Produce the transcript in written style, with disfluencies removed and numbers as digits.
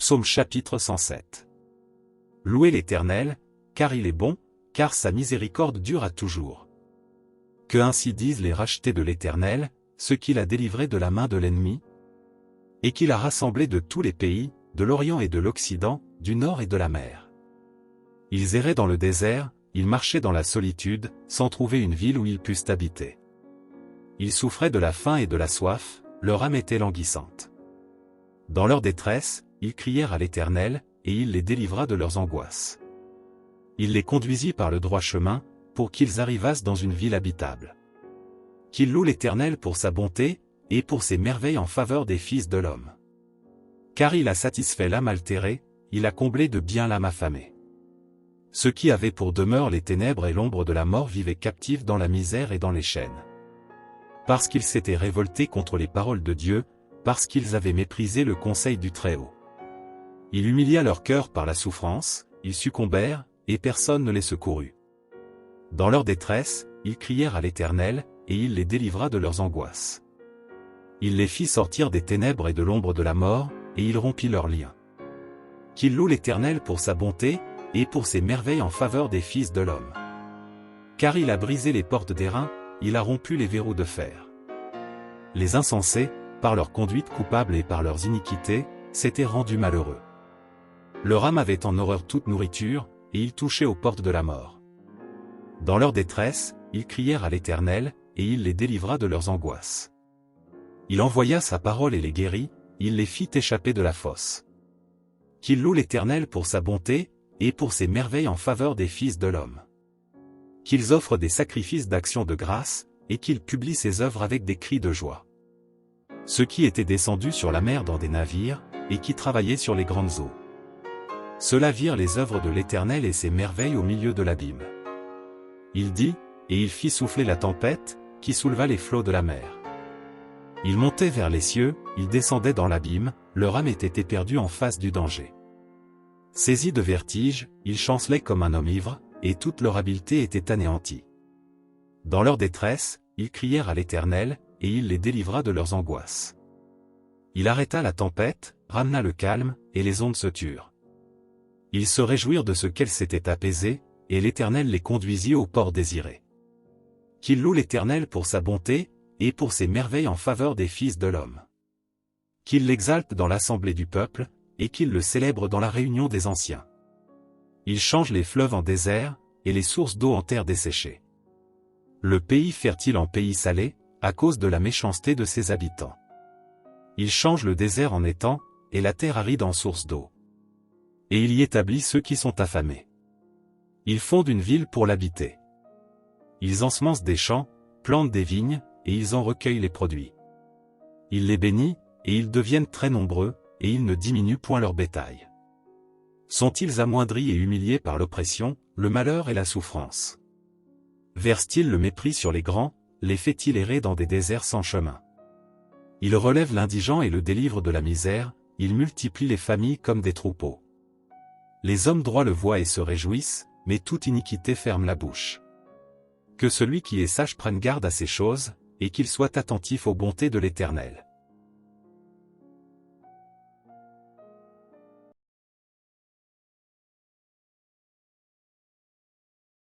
Psaume chapitre 107. Louez l'Éternel, car il est bon, car sa miséricorde dure à toujours. Que ainsi disent les rachetés de l'Éternel, ceux qu'il a délivrés de la main de l'ennemi, et qu'il a rassemblés de tous les pays, de l'Orient et de l'Occident, du Nord et de la mer. Ils erraient dans le désert, ils marchaient dans la solitude, sans trouver une ville où ils pussent habiter. Ils souffraient de la faim et de la soif, leur âme était languissante. Dans leur détresse, ils crièrent à l'Éternel, et il les délivra de leurs angoisses. Il les conduisit par le droit chemin, pour qu'ils arrivassent dans une ville habitable. Qu'ils louent l'Éternel pour sa bonté, et pour ses merveilles en faveur des fils de l'homme. Car il a satisfait l'âme altérée, il a comblé de bien l'âme affamée. Ceux qui avaient pour demeure les ténèbres et l'ombre de la mort vivaient captifs dans la misère et dans les chaînes. Parce qu'ils s'étaient révoltés contre les paroles de Dieu, parce qu'ils avaient méprisé le conseil du Très-Haut. Il humilia leur cœur par la souffrance, ils succombèrent, et personne ne les secourut. Dans leur détresse, ils crièrent à l'Éternel, et il les délivra de leurs angoisses. Il les fit sortir des ténèbres et de l'ombre de la mort, et il rompit leurs liens. Qu'ils louent l'Éternel pour sa bonté, et pour ses merveilles en faveur des fils de l'homme. Car il a brisé les portes d'airain, il a rompu les verrous de fer. Les insensés, par leur conduite coupable et par leurs iniquités, s'étaient rendus malheureux. Leur âme avait en horreur toute nourriture, et ils touchaient aux portes de la mort. Dans leur détresse, ils crièrent à l'Éternel, et il les délivra de leurs angoisses. Il envoya sa parole et les guérit, il les fit échapper de la fosse. Qu'ils louent l'Éternel pour sa bonté, et pour ses merveilles en faveur des fils de l'homme. Qu'ils offrent des sacrifices d'action de grâce, et qu'ils publient ses œuvres avec des cris de joie. Ceux qui étaient descendus sur la mer dans des navires, et qui travaillaient sur les grandes eaux. Ceux-là virent les œuvres de l'Éternel et ses merveilles au milieu de l'abîme. Il dit, et il fit souffler la tempête, qui souleva les flots de la mer. Ils montaient vers les cieux, ils descendaient dans l'abîme, leur âme était éperdue en face du danger. Saisis de vertige, ils chancelaient comme un homme ivre, et toute leur habileté était anéantie. Dans leur détresse, ils crièrent à l'Éternel, et il les délivra de leurs angoisses. Il arrêta la tempête, ramena le calme, et les ondes se turent. Ils se réjouirent de ce qu'elles s'étaient apaisées, et l'Éternel les conduisit au port désiré. Qu'ils louent l'Éternel pour sa bonté, et pour ses merveilles en faveur des fils de l'homme. Qu'ils l'exaltent dans l'assemblée du peuple, et qu'ils le célèbrent dans la réunion des anciens. Il change les fleuves en désert, et les sources d'eau en terre desséchée. Le pays fertile en pays salé, à cause de la méchanceté de ses habitants. Il change le désert en étang, et la terre aride en source d'eau. Et il y établit ceux qui sont affamés. Ils fondent une ville pour l'habiter. Ils ensemencent des champs, plantent des vignes, et ils en recueillent les produits. Il les bénit, et ils deviennent très nombreux, et ils ne diminuent point leur bétail. Sont-ils amoindris et humiliés par l'oppression, le malheur et la souffrance? Versent-ils le mépris sur les grands, les fait-il errer dans des déserts sans chemin? Il relève l'indigent et le délivre de la misère, il multiplie les familles comme des troupeaux. Les hommes droits le voient et se réjouissent, mais toute iniquité ferme la bouche. Que celui qui est sage prenne garde à ces choses, et qu'il soit attentif aux bontés de l'Éternel.